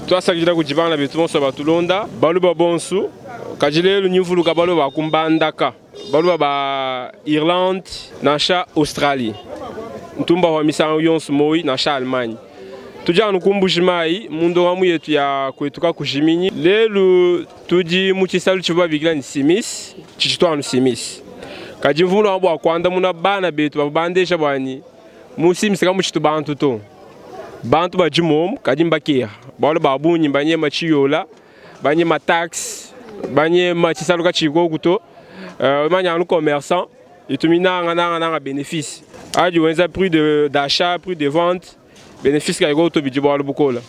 twasakira kujibana betu bonso batulonda baluba bonso kajilelo nyimvuluka baluba kumbandaka baluba ba Irlande nasha Australie ntumba wa misango yonso moi nasha Allemagne tujanu kumbushimai mundo wamu yetu ya kwetuka kujiminyi lelu tuji muchisalu chiba bigila ni simis chichitwanu simis kajimvulu abo akwanda muna bana betu babandesha bani musimis kama chitu bantu to bantu bajimom kajimbakia balo babunyi banye machiyola banye matax banye machisalu kachiko kuto manya nu commerçant itumina ngana bénéfice aji wenza prix d'achat prix de vente bénéfice kaiko to bijibalo bukola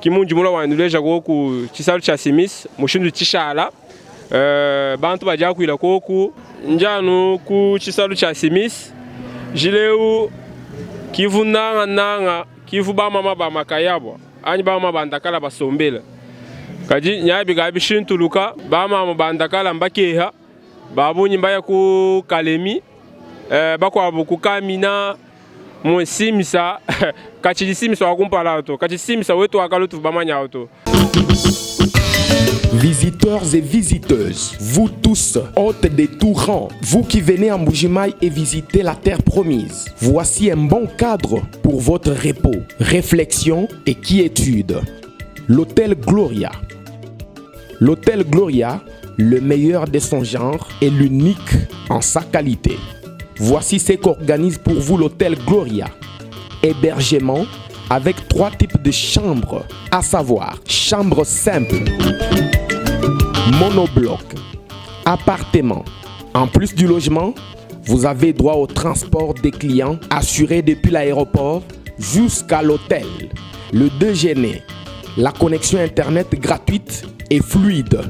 kimunji mula wanuleja ku chisalu cha simis mushindu chishala bantu baja kuila koku njanu ku chisalu cha simis jileu kivu nanga kivu ba mama ba makayabwa ani ba mama bandakala basombela kaji nyabi gabi shintuluka ba mama bandakala mbakeha babunyi mbaya ku kalemi bakwa buku kamina musimisa kachisimisa wakumpala to kachisimisa wetu akalutu bamanya auto. Visiteurs et visiteuses, vous tous, hôtes des tout rangs, vous qui venez en Mbuji-Mayi et visiter la terre promise, voici un bon cadre pour votre repos, réflexion et quiétude. L'hôtel Gloria. L'hôtel Gloria, le meilleur de son genre et l'unique en sa qualité. Voici ce qu'organise pour vous l'hôtel Gloria. Hébergement avec 3 types de chambres, à savoir chambre simple, monobloc, appartement. En plus du logement, vous avez droit au transport des clients assuré depuis l'aéroport jusqu'à l'hôtel, le déjeuner, la connexion internet gratuite et fluide,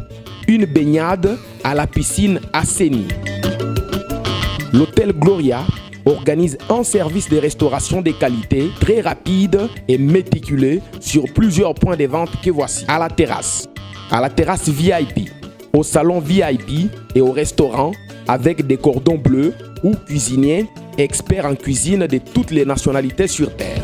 une baignade à la piscine assainie. L'hôtel Gloria organise un service de restauration de qualité très rapide et méticuleux sur plusieurs points de vente que voici. À la terrasse VIP, au salon VIP et au restaurant avec des cordons bleus ou cuisiniers experts en cuisine de toutes les nationalités sur terre.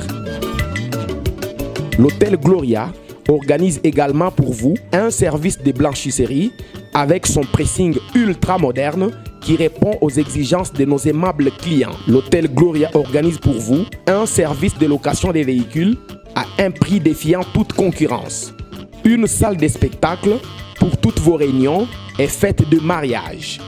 L'hôtel Gloria organise également pour vous un service de blanchisserie avec son pressing ultra moderne qui répond aux exigences de nos aimables clients. L'hôtel Gloria organise pour vous un service de location des véhicules à un prix défiant toute concurrence. Une salle de spectacle pour toutes vos réunions et fêtes de mariage.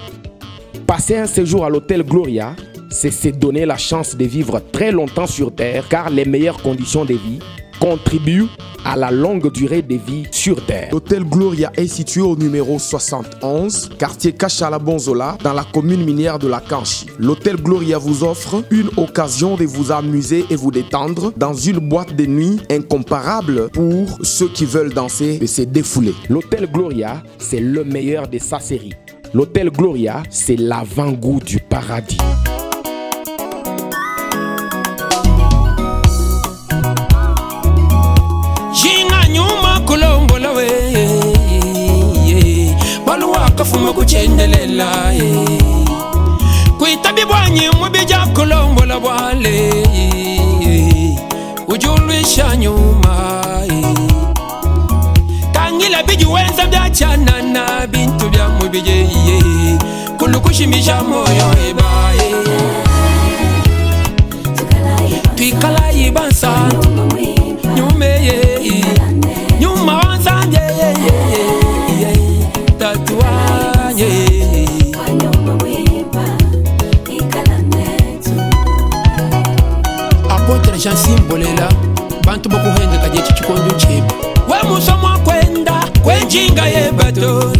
Passer un séjour à l'hôtel Gloria, c'est se donner la chance de vivre très longtemps sur Terre car les meilleures conditions de vie contribuent à la longue durée de vie sur Terre. L'hôtel Gloria est situé au numéro 71, quartier Kachala Bonzola, dans la commune minière de la Kanchi. L'hôtel Gloria vous offre une occasion de vous amuser et vous détendre dans une boîte de nuit incomparable pour ceux qui veulent danser et se défouler. L'hôtel Gloria, c'est le meilleur de sa série. L'hôtel Gloria, c'est l'avant-goût du paradis. Kulombola we baluwa kafuma kuchendelela kuitabi bwanyi mubija kulombola bwale ujulwisha nyuma kangila biju wenza byachana na bintu bya mubije kulukushimisha moyo ebaye twikala ibansa nyumeye Jean Simbolela bantu bokuhenda kaje chikondo chebe we musoma kwenda kwenjinga yebato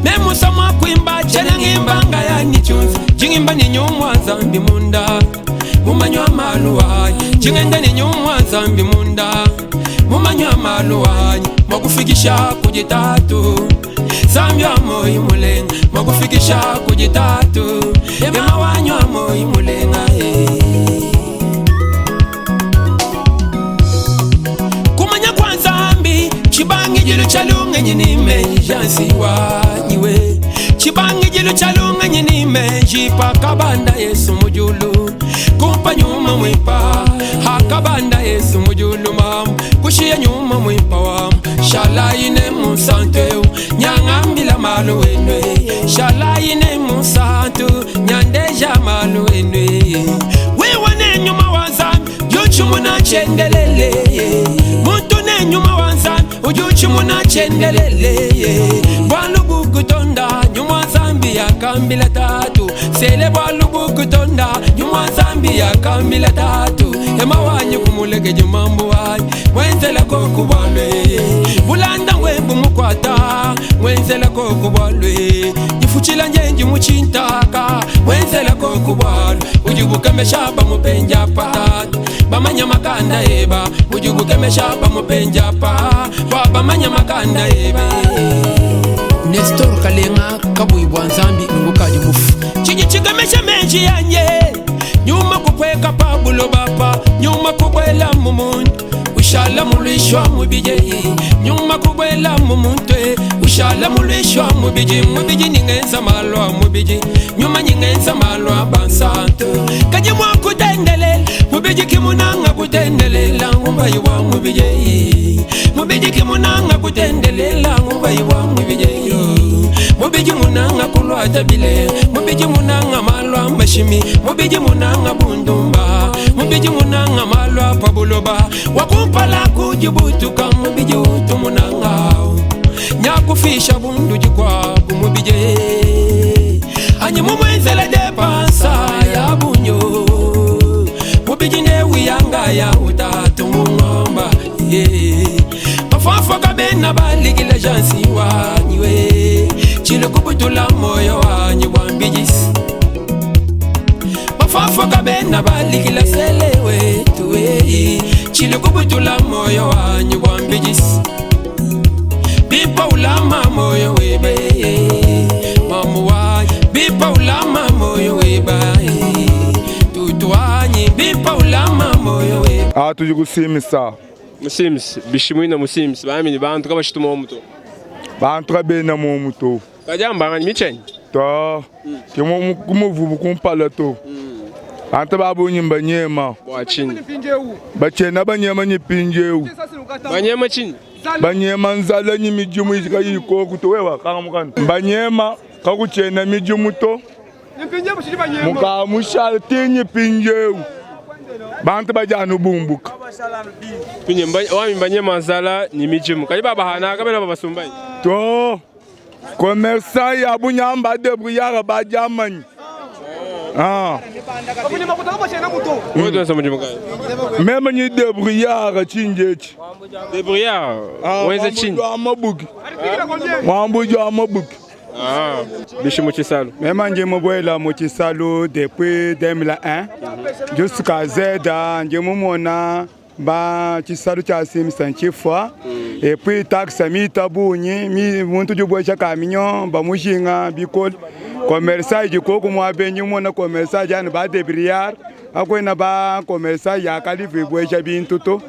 me musoma kwimba chenangimbanga ya nichunzi jingimba ni nyumwa zambi munda mumanywa maluwa jingenda ni nyumwa zambi munda mumanywa maluwa makufikisha kujitatu zambi wa moyo mulenga makufikisha kujitatu ema wanywa moyo mulenga Chibangi jilu chalunga nyinime jansi wanyiwe Chibangi jilu chalunga nyinime jipa kabanda Yesu mujulu Kumpa nyuma mwipa Hakabanda Yesu mujulu mamu Bushia nyuma mwipawa Shala ine musanteu Nyangambila malu enwe Shala ine musantu Nyandeja malu enwe Wewane nyuma wanzan Juchumuna chendelele Muntu ne nyuma wanzan Ujuchumuna chendelele Walubu kutonda Nyuma zambi ya kambila tatu Sele walubu kutonda Nyuma zambi ya kambila tatu Ema wanyu kumuleke jumambu wanyu Mwenzela koku walwe Bulanda wembu mukwata Mwenzela koku walwe Nifuchila njenji muchintaka Mwenzela koku walwe Ujubuke meshaba mupenja patatu Bamanya makanda eba Ujubuke meshaba mupenja pa Bamanya makanda eba Nestor Kalenga Kabui Bwanzambi Ngukaji mufu Chijichiga mesha menji yanye Nyuma kukweka pabulo bapa Nyuma kubwela mumuntu Ushala mulishwa mubije Nyuma kubwela mumuntu Ushala mulishwa mubije Mubije ningenza malwa mubije Nyuma ningenza malwa bansanto Kaji mwa kutendelele Mubije kimunanga kutendelela Ngumbayi wa mubije Mubije kimunanga kutendelela Ngumbayi wa mubije Mubiji munanga kulwa tabile Mubiji munanga malwa mashimi Mubiji munanga bundumba Mubiji munanga malwa pabuloba Wakumpala kujibutuka Mubiji utu munanga Nyakufisha bundu jikwabu mubije Anyi mumwenzele depansa ya bunyo Mubiji newi yanga ya utatu mungomba Mafafa kabena baligila jansi wanyiwe Chile kubutula moyo wanyi wambijisi Mafafa kabena baligila selewe tuwe Chile kubutula moyo wanyi wambijisi Bipa ulama moyo webe Mamu wanyi Bipa ulama moyo webe Tutu wanyi Bipa ulama moyo webe Tujugusimisa Musims bishimwina musims Bami ni bantu kaba shituma omuto Bantu kabena mu muto Kajamba ngani michenyi To Kimo kumuvubu kumpala to Bantu babu nyimba nyema Wachini Bachena banyema nyipinjeu Banyema chini Banyema nzala nyimijumu izika yiko kutowewa kanga mukani Banyema kakuchena mijumu to Muka mushal tinyi pinjeu Bantu bajanu bumbuka Wami banyema nzala ni mijumu Kajiba bahana kabena babasumbai To Komersa ya bunyamba debriyara bajamanyi Mwedo nsa mujumu kaya Meme nyi debriyara chinjechi Debriyara Wenze chini Wambujo amabuki Bishimu Chisalu Meme nje mubwela mu Chisalu depuis 2001 Jusqu'à Zeda nje mumona Ba Chisalu cha simisa nchifwa Et puis taxa mi tabunyi mi muntu jubwesha kaminyo ba mushinga bikol commerçant jikoko mwa benyu mona commerçant jana ba debriar akwena ba commerçant ya kalife bwesha bintuto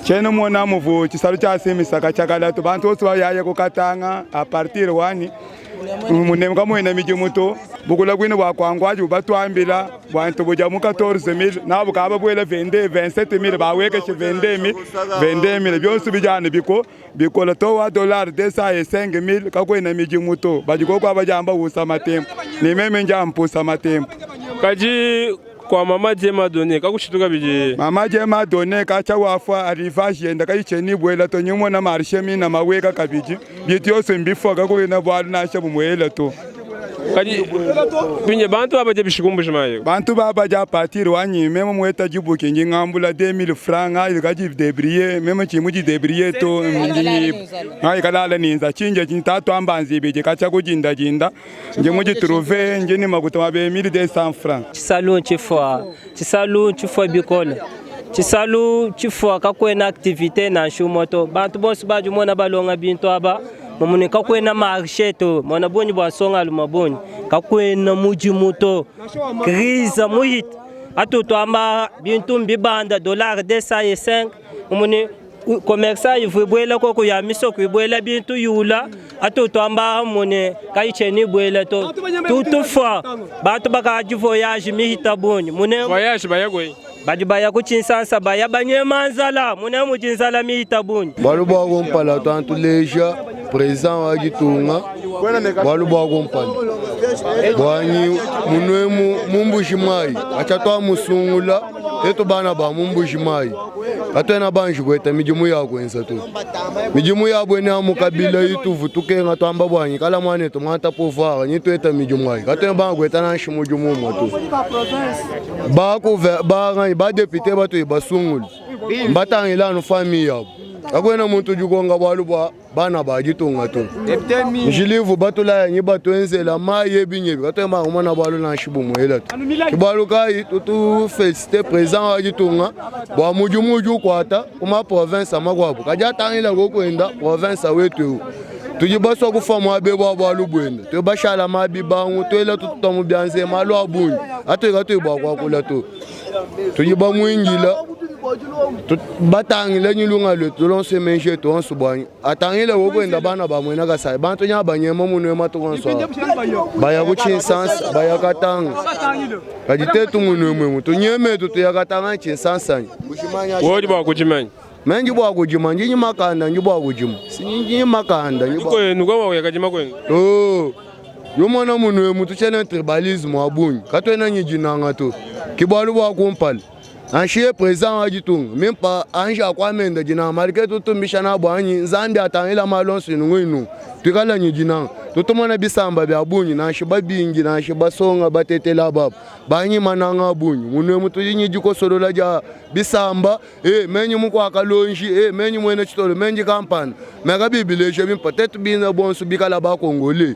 cheno mona muvu Chisalu cha simisa kachakala to bantu so ya kokatanga a partir wani munemka mwena mijimuto bukula kwini bakwangwaje batwambila bantu boja mu 14000 nabo kaba bwela 27000 baweke 20000 byonse bijana bikola to wa dollar $25000 kakwena mijimuto bajiko kwa bajamba usa matempo ni meme njampusa matempo Kaji kwa mama jema done kakushituka bije mama jema done kacha wafa arrivage yenda kayicheni bwela to nyumo na marshe mina maweka kabiji byetyo sembifo kakwena bwala na shabu mwela to Kaji Pinye bantu abaje bishikumbu shimayo Bantu babaja partir wanyi meme mweta jibuke nji ngambula 2000 francs ili kaji debrier meme chimuji debrier to nji ngai kalala ninza chinje chintatu ambanzi beje kacha kujinda jinda nje muji trouver nje ni makuta be 1200 francs Chisalu chifwa bikole Chisalu chifwa kakwena activité na shumoto bantu bonsi baju mona balonga bintu aba Mamune kakwena marché to mona boni bwasonga lumaboni kakwena muji muto kriza muhit atoto amba bintu mbibanda $205 mamune commerçant yivwela koko ya misoko yibwela bintu yula atoto amba mone kaicheni bwela to toutefois bantu bakaji voyage mihita boni mune Voyage bayagwe badibaya kuchinsansa baya banyemanzala mune mujinzala miitabuni baluba kumpala tantu leja president wa Gitunga baluba kumpala bwanyi munwemu mumbushimai achatwa musungula tetu bana ba mumbushimai atwena banji kweta mijimu ya kwenza tu mijimu ya bwene amukabila yituvu tukenga twamba bwanyi kala mwane tumata povara nyitweta mijimu ai atwena banga kweta na shimujumu motu ba depute batu basungula mbatangila no famille yabo akwena muntu jukonga baluba bana ba Gitunga tu njilivu batula nyi batwenzela maye binyebi katema umana balu na shibumu elatu kibaluka tutu féliciter président wa Gitunga bwa mujumuju kwata kuma province amakwabo kajatangila ngokwenda province wetu tujibaswa kufa abeba balu bwenda tubashala mabi bangu twela tutomu byanze malu abunyi atweka twibwa kwakula tu tujiba mwingila batangile nyilunga letu lonse menje to nsubwanyi atangile wokwenda bana bamwena kasai bantu nya banyema munwe matukonso baya kuchinsansa baya katanga kaditetu munwe mwe tunyeme tu yakatanga chinsansa wodi ba kujimanya menji bwa kujima njinyi makanda nji bwa kujima sinyi makanda nji ko nuko wa yakajima kwenga yomona munwe mutu chene tribalisme abunyi katwena nyijinanga to kibalu bwa kumpala Anshie président wa Gitunga même pas anja kwa menda jina marke tutumbisha na bwanyi Zambie atangila malonso nungwinu tukala nyijina tutumona bisamba bya bunyi na shiba bingi na shiba songa batetela baba banyi mananga bunyi munwe mutu nyijiko solola ja bisamba menyi muko akalonji menyi mwene chitolo menji kampana mega bibileje bimpa tetu bina bonsu bikala ba Congolais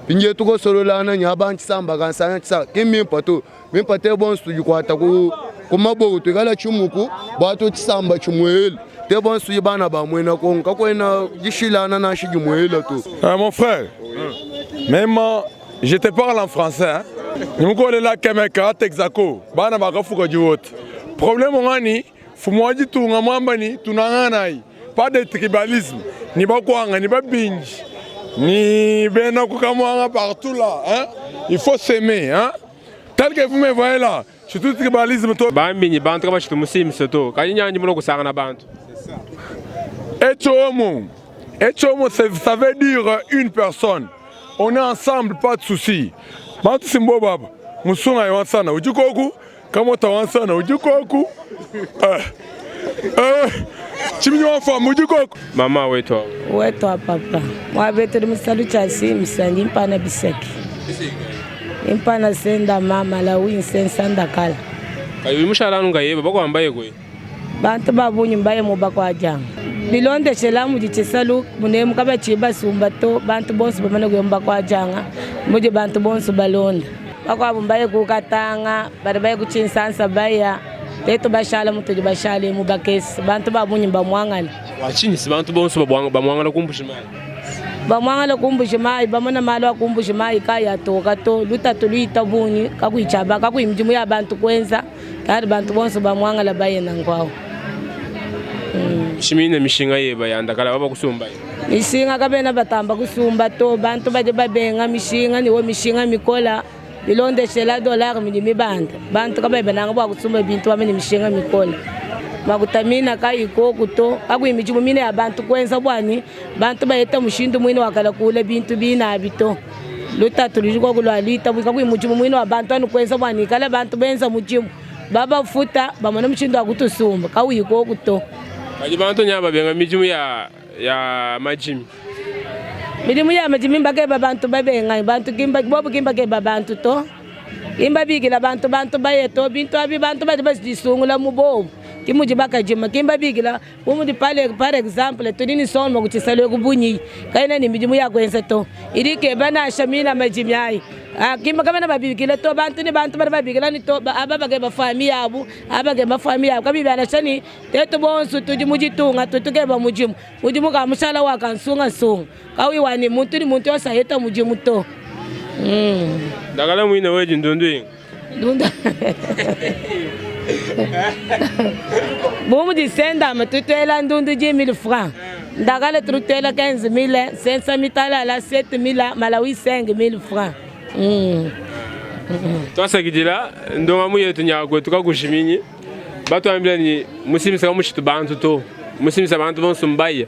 pinje tuko solola na nyabanchi samba kansana tsa kimimpa to mimpa te bonsu jukwata ku kumabo tukala chumuku bato tsamba chumwele te bonsu yibana ba mwena konka kwena gishilana na shigimwele tu. Mon frère, même je te parle en français. Hein? Nous connaissons la Kemeka Texaco, bana bakafuka jiwote. Problème ngani fumwaji tunga mwambani tunanganai. Pas de tribalisme, ni bakwanga ni babinji. Ni bena kukamwanga partout là, hein? Il faut s'aimer, hein? Tel que vous me voyez là, je suis tout tribalisme. Bambi ni bantu kama chitumsimu soto. Kanyanya ndimo kusanga na bantu. Echomo, ça veut dire une personne. On est ensemble, pas de soucis. Bantu simbo baba, musunga yawansana, ujikoku, kama tawansana, ujikoku. Chimnyo fa mujikoku. Mama wetu. Wetu papa. Mwabetu msalu chasi msangi mpana biseki. Impana senda mama la winsen sanda kala. Kayo mushala nunga yeba bako ambaye kwe. Bantu babunyi mbaye mubako ajanga. Bilonde shelamu jichesalu munemu kaba chiba sumbato bantu bonsu bamana kuyomba kwa ajanga. Muje bantu bonsu balonda. Bako abumbaye kukatanga, barabaye kuchinsansa baya. Teto bashala mutu bashale mubakesi. Bantu babunyi mbamwangala. Wachini si bantu bonsu bamwangala kumbushimali. Bamwangala kumbushimali bamana malo kumbushimali kaya toka to lutatu luita bunyi kakuichaba kakuimjimu ya bantu kwenza kari bantu bonso bamwangala bayena ngwao. Shimine mishinga yeba yandakala baba kusumba. Mishinga kabena batamba kusumba to bantu baje babenga mishinga niwo mishinga mikola bilonde shela dollar milimi banda bantu kabeba nanga bwa kusumba bintu bamene mishinga mikola. Makutamina kaiko kuto akuimijimu mine ya bantu kwenza bwani bantu bayeta mushindu mwini wakala kula bintu bina bito lutatu lijiko kulwalita bukakuimijimu mwini wa bantu anu kwenza bwani kala bantu benza mujimu baba futa bamana mushindu akutusumba kawiko kuto kaji bantu nyaba benga mijimu ya majimi mijimu ya majimi mbake bantu babenga bantu kimba bobu kimba ke bantu to imba bigila bantu bayeto bintu abi bantu baje basisungula mubobu kimuji bakajima kimba bigila umudi pale par exemple tunini somo kuchisalo kubunyi kaina ni mijimu ya kwenza to irike bana shamina majimi ai kimba kama na babigila to bantu ni bantu babigila ni to ababage bafami abu abage bafami abu kabibi anashani teto bonsu tujimuji tunga tutuke ba mujimu mujimu ka mushala wa kansunga sunga kawi wani muntu ni muntu osaheta mujimu to Dagala mwine weji ndundu Dunda. Bomu di senda matutela ndundu 10,000 francs. Dagala tutela 15,000, 500 tala la 7,000 malawi 5,000 francs. Twasa kidila ndonga muye tunya kwetu kakushiminyi. bato ambilani musimisa mushitu bantu to musimisa bantu bonso mbaya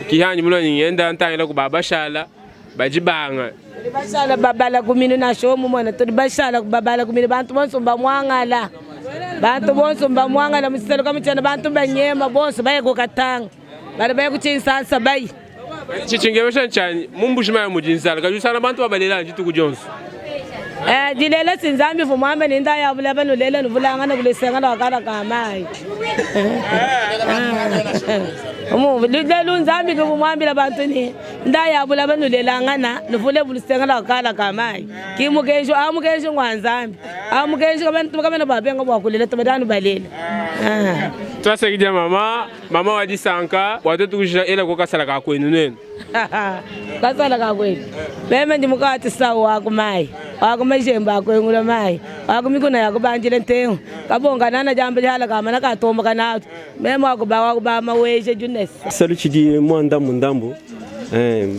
kihanyi mulo ngenda ntangela ku babashala bajibanga bashala babala kumino na shomu mona to bashala babala kumino bantu bonso mbamwangala bantu bonso mbamwangala musiselo kamuchana bantu banyema bonso baye kokatanga bali baye kuchinsansa bayi chichingebesha nchani mumbushima mujinzala kajusana bantu babalela njitu kujonso dilela sinzambi vumwamba ninda yavula vanhu lela nivulanga na kulesenga na wakala kamai lelu nzambi ke vumwambila bantu ni nda yavula vanhu lelanga na nivule vulisenga na wakala kamai kimukenjo amukenjo ngwanzambi amukenjo kabantu kamena babenga bwakulela tabadanu balela twasekija mama wajisanka watotukujira ela kokasala kakwenu nenu kasala kakwenu beme ndimukati sawa wakumai wakumajemba akwengula mai wakumikuna yakubanjile ntengo kabonga nana jambe jala kama nakatomba kanatu meme wakuba maweje junes salut chidi mwanda mundambo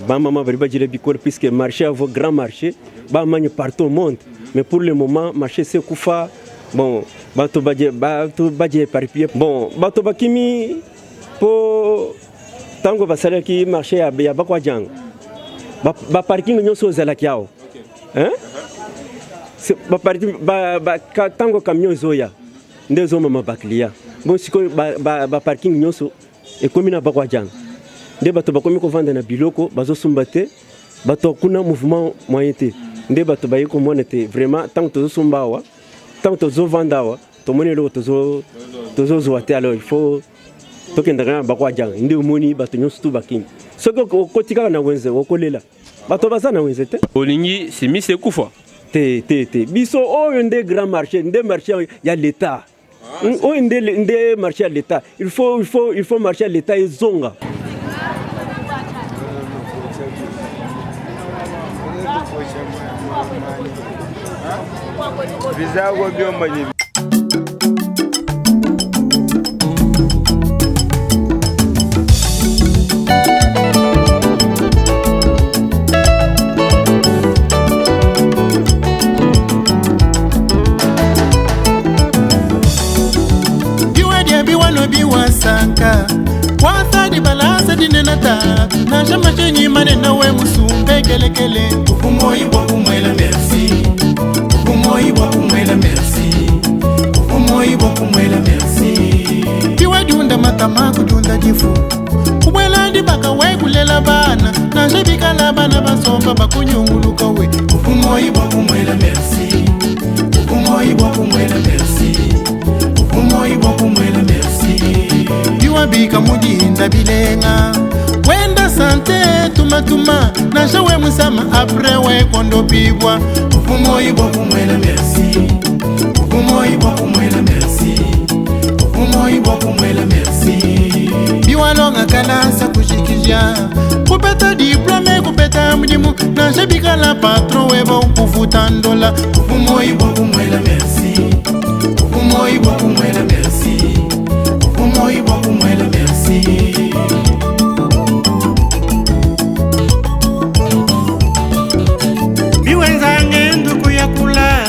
ba maman bari bajile bikor puisque marché avant grand marché ba magne partout au monde mais pour le moment marché c'est kufa bon bato baje par pied bon bato bakimi po tango basala ki marché ya bakwa jang ba parking nyonso zala kiao hein ba parking ba tango camion zoya ndezo mama baklia bon siko ba parking nyonso e komina bakwa jang nde bato bakomi ko vendre na biloko bazo sumbate bato kuna mouvement moyen te nde bato baye ko monete vraiment tant que sumbawa tant que zo vandawa to moni lo to zo ate alors il faut to kendanga bakwa jang nde moni bato nyonso tu baking soko kotika na wenze okolela bato bazana wenze te olingi simise kufa te biso oyo nde grand marché nde marché ya l'état oyo nde marché ya l'état il faut marcher à l'état ezonga bizago byomba nyi biwasanka wasa di balasa di nenata na jama chenyi mane na we musumbe kelekele ufumoyi bwa kumwela merci ufumoyi bwa kumwela merci ufumoyi bwa kumwela merci biwa dunda matama kudunda jifu kubwela ndi baka we kulela bana na jebika la bana basomba bakunyunguluka we ufumoyi bwa kumwela merci ufumoyi bwa kumwela merci ufumoyi bwa kumwela merci biwabika mujinda bilenga wenda sante tumatuma na jawe musama apre we kondo bibwa ufumoyi bwa kumwela merci ufumoyi bwa kumwela merci ufumoyi bwa kumwela merci biwalonga kalasa kushikija kupeta diplome kupeta mdimu na jebika la patron weba ukufuta ndola ufumoyi bwa kumwela merci ufumoyi bwa kumwela merci ufumoyi bwa kumwela merci biwenzange nduku ya kula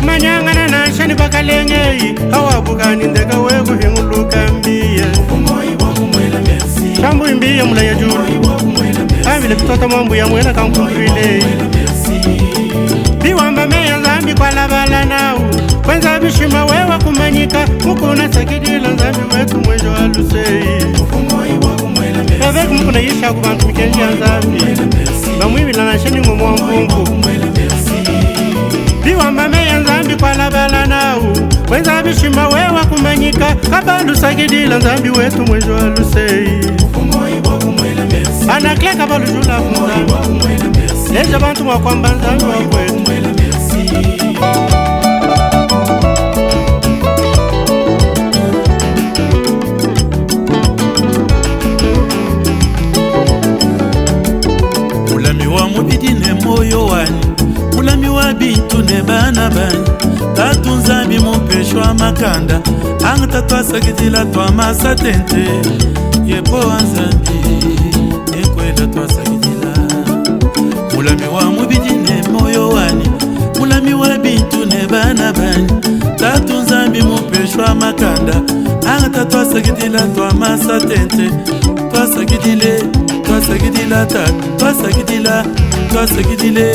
manyangana na shani bakalengei awabukani ndeka wegu hinguluka mbiya ufumoyi bwa kumwela merci shambu imbiya mula ya juru avile pitota mambu ya mwena kamkumfile biwamba meya zambi kwa labala nao kwenza bishima wewa kumanyika mukuna sakidila nzambi wetu mwejo alusei ufumoyi bwa kumwela merci aveku mukuna yisha kubantu mikenji ya nzambi bamwibila na sheni ngumu wa mpungu biwamba meya nzambi kwa labala nao kwenza bishima wewa kumanyika kabandu sakidila nzambi wetu mwejo alusei ufumoyi bwa kumwela merci anakleka balujula kumzambi leja bantu mwakwamba nzambi wa kwetu mulami wa mubidi ne moyo wani mulami wa bintu ne bana bani tatu nzambi mupeshwa makanda anga tatwasakidila twamasa tente yepo nzambi ekwela twasakidila mulami wa mubidi ne moyo wani mulami wa bintu ne bana bani tatu nzambi mupeshwa makanda tata twasakidila twamasa tente twasakidile twasakidila tata twasakidila twasakidile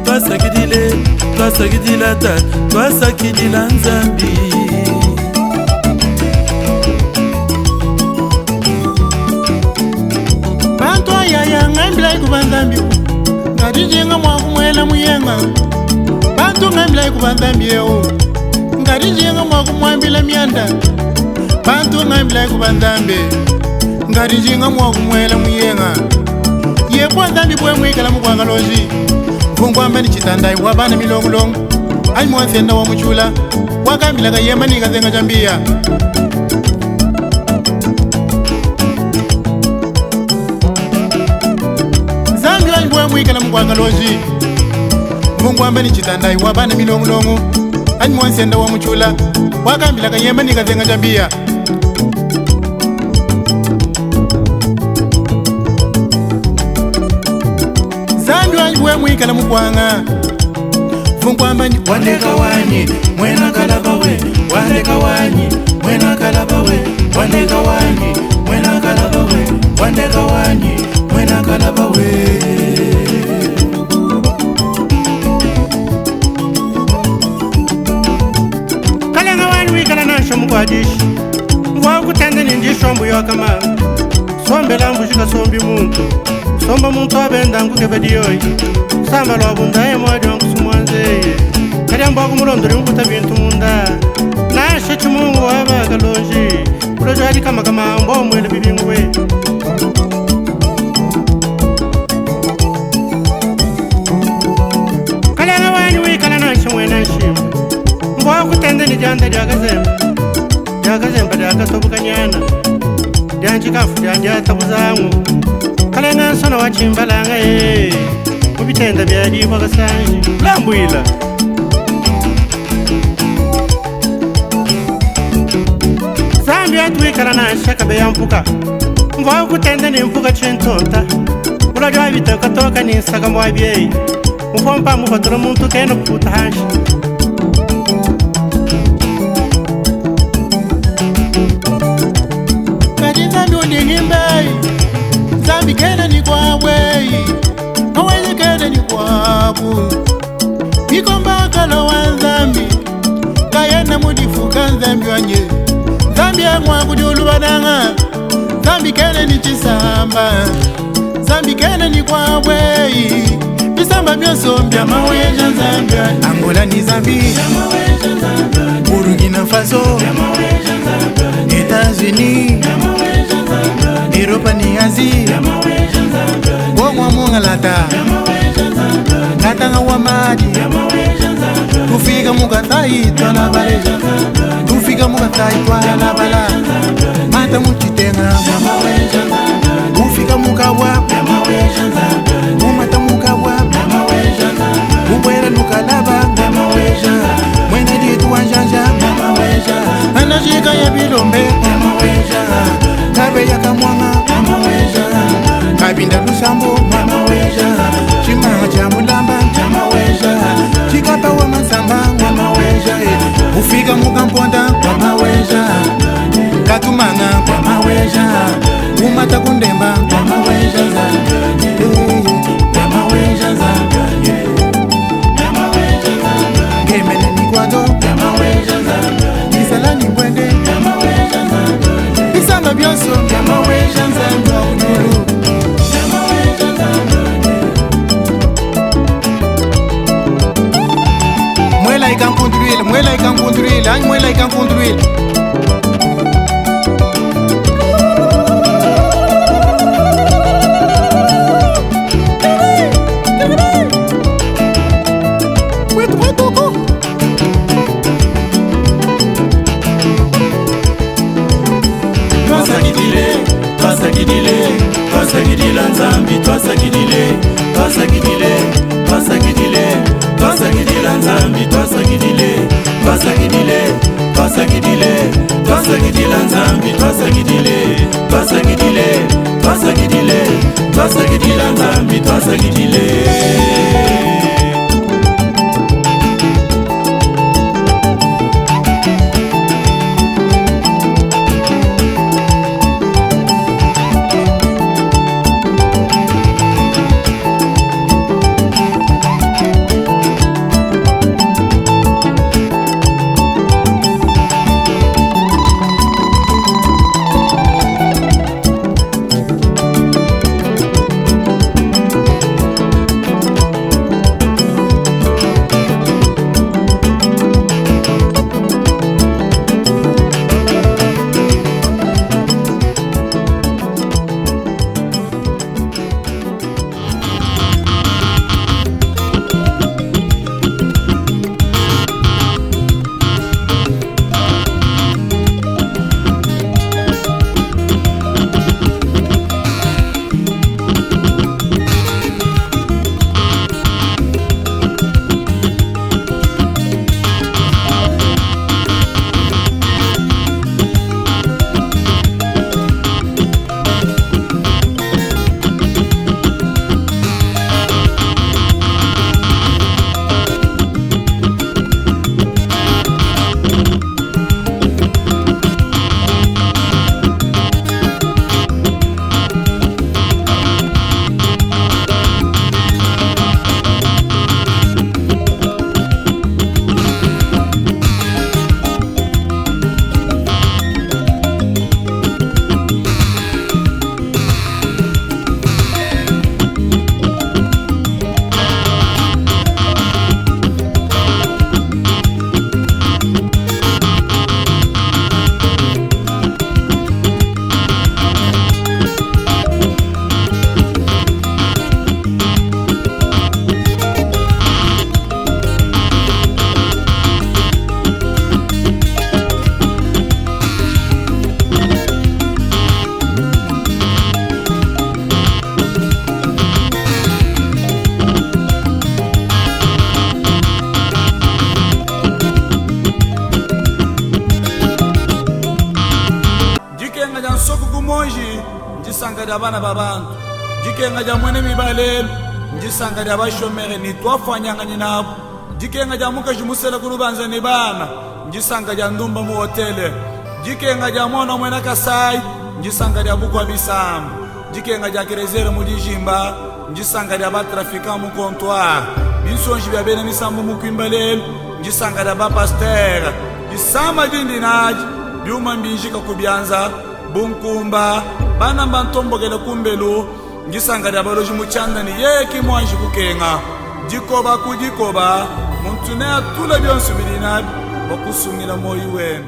twasakidile twasakidila tata twasakidila nzambi bantu ayaya ngambila ikubandambi ngarijinga mwakumwela muyenga bantu ngambila ikubandambi eo ngarijinga mwakumwambila myanda bantu ngambila ikubandambi ngarijinga mwakumwela muyenga yebwa ndambi bwe mwikala mukwanga loji vungwamba ni chitandai wabana milongolongo ali mwansenda wa muchula wakambila kayemba nikazenga chambia zambi ali bwe mwikala mukwanga loji vungwamba ni chitandai wabana milongolongo ali mwansenda wa muchula wakambila kayemba nikazenga chambia we mwikala mukwanga funkwamba ni wandeka wanyi mwena kalaba we wandeka wanyi mwena kalaba we wandeka wanyi mwena kalaba we wandeka wanyi mwena kalaba we kalanga wanyi wikala nasho mukwadishi ngwa kutende ninjisho mbuyo kama sombela mbushika sombi muntu somba muntu abenda nkukebediyoyi samba lwa bundaye mwadi wankusumwanzeye kali mbogo mulondori nkuta bintu munda nashe chimungu wabaga lonji kulojwadi kama mbo mwele bibingwe kalanga wani wikala nashe mwena nshima mbwa kutende ni janda dyakazemba dyakasobukanyana dyanjikafu dyanjatabuzangu kalanga nsona wachimbalanga mubitenda byaliibwa kasanji lambwila zambi atwikala nashaka beya mpuka mva kutenda ni mpuka chentonta ulajwa bitaka toka ni saka mwabyeyi mupompa mufatula muntu keno kuputa hashi kati zambi udihimbeyi zambi kena ni kwa weyi awezi kena ni kwabu mikomba kala wa zambi kayena mudifuka zambi wanye zambi ya mwa kudiulubananga zambi kena ni chisamba zambi kena ni kwa weyi bisamba byoso mbya maweja zambi Angola ni zambi Burkina Faso Etats-Unis Europa ni Asia Gongwa munga lata Katanga wa madi Tufika mukatai twala bale Tufika mukatai twala bala Mata muchitenga Ufika mukawa Umata mukawa Ubwera nukalaba Mwene ditu wanjanja Anajika ya bilombe Kabe ya kamwanga Kabinda lusambo Chimanga cha mulamba Chikapa wa masamba Ufika mukamponda Katumanga Umata kundemba Kemene ni kwado Nisala ni mwende Isanga bionso Mwela ikan conduire, mwela ikan conduire, añ mwela ikan conduire. Twasakidile nzambi twasakidile twasakidile twasakidile twasakidile nzambi twasakidile twasakidile twasakidile twasakidile nzambi twasakidile twasakidile twasakidile twasakidile nzambi twasakidile dia bana babantu dikenga dia mwene mibalelo njisanga dia bashomere ni twafanyanga nyinabo dikenga dia muka jimusela kulubanza ni bana njisanga dia ndumba mu hotele dikenga dia mwana mwena kasai njisanga dia bukwa bisambu dikenga dia kerezere mu dijimba njisanga dia batrafika mu comptoir bisonji bya bene misambu mu kwimbalelo njisanga dia ba pasteur disama dindinaji byuma mbinjika kubyanza bunkumba bana bantombogela kumbelo ngisanga dia baloji muchanda ni yeki mwanji kukenga dikoba kudikoba muntu ne atula byonsu bilinabi bakusumira moyi wenu